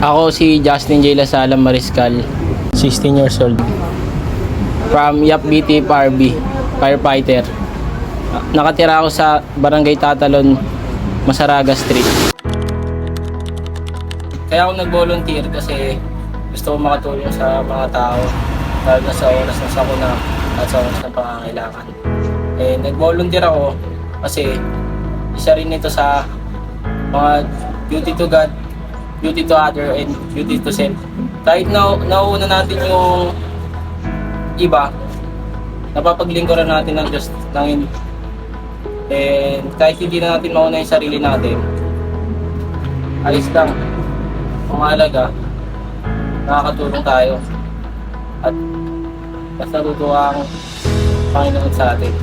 Ako si Justin J. Lasalam Mariscal, 16 years old. From Yap BT PRB, firefighter. Nakatira ako sa Barangay Tatalon, Masaraga Street. Kaya ako nag-volunteer kasi gusto ko makatulong sa mga tao, lalo na sa oras na sakuna at sa oras ng pangangailangan. Nag-volunteer ako kasi isa rin ito sa mga duty to God, duty to other, and duty to self. Kahit nauuna natin yung iba, napapaglingkuran natin ng Diyos ng and kahit hindi na natin mauna yung sarili natin, ayos lang. Ang mahalaga, nakakatulong tayo at mas natutuwa ang Panginoon sa atin.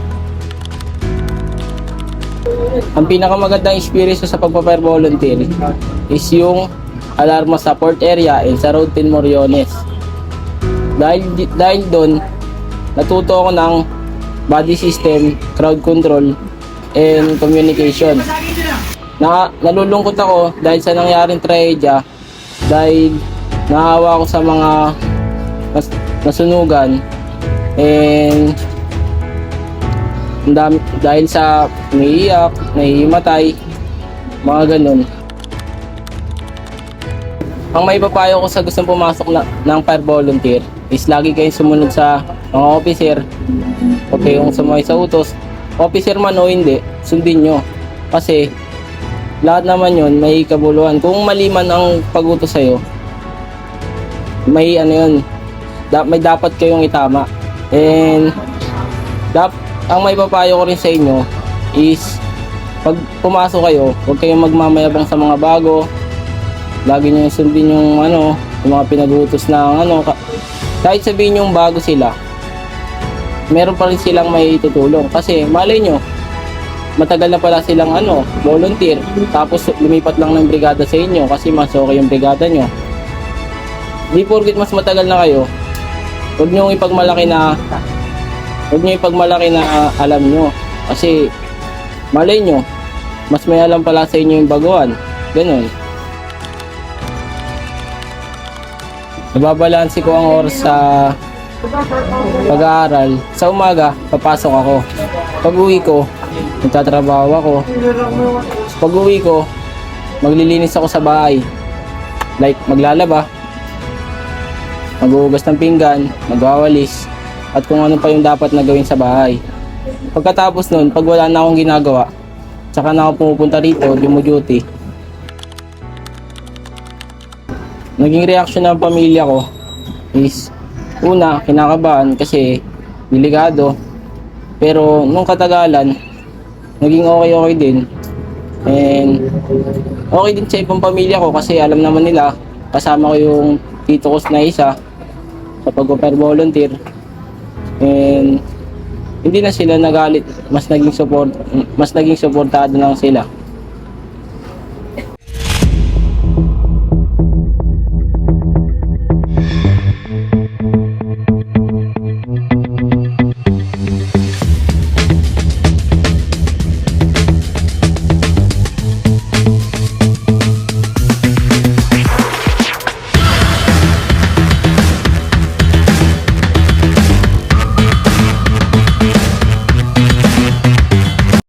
Ang pinakamagandang experience sa pagpa-fire volunteer is yung alarma sa port area and sa Road 10 Moriones. Dahil doon, natuto ako ng body system, crowd control, and communication. Nalulungkot ako dahil sa nangyaring trahedya, dahil nahawa ako sa mga nasunugan, and dahil sa umiiyak, nahihimatay, mga ganun. Ang may papayo ko sa gustong pumasok ng fire volunteer is lagi kayong sumunod sa mga officer. Huwag kayong sumay sa utos. Officer man o hindi, sundin nyo. Kasi lahat naman yun may kabuluhan. Kung mali man ang pag-utos sa'yo, may may dapat kayong itama. And ang may papayo ko rin sa inyo is pag pumasok kayo, huwag kayong magmamayabang sa mga bago. Lagi nyo sundin yung yung mga pinag-utos ng kahit sabihin yung bago sila, meron pa rin silang may tutulong. Kasi malay nyo, matagal na pala silang volunteer, tapos lumipat lang ng brigada sa inyo kasi mas okay yung brigada nyo. Di porket mas matagal na kayo, huwag nyo ipagmalaki na alam nyo. Kasi malay nyo, mas may alam pala sa inyo yung baguhan. Ganun. Nababalanse ko ang oras sa pag-aaral. Sa umaga, papasok ako. Pag-uwi ko, nagtatrabaho ako. Pag-uwi ko, maglilinis ako sa bahay. Like, maglalaba, maghuhugas ng pinggan, magwawalis, at kung ano pa yung dapat na gawin sa bahay. Pagkatapos nun, pag wala na akong ginagawa, tsaka na ako pumupunta rito, duty. Naging reaksyon ng pamilya ko is, una, kinakabahan kasi delikado. Pero nung katagalan, naging okay din. And okay din sa ibang pamilya ko kasi alam naman nila, kasama ko yung tito ko na isa sa pag-fire volunteer. And hindi na sila nagalit, mas naging supportado lang sila.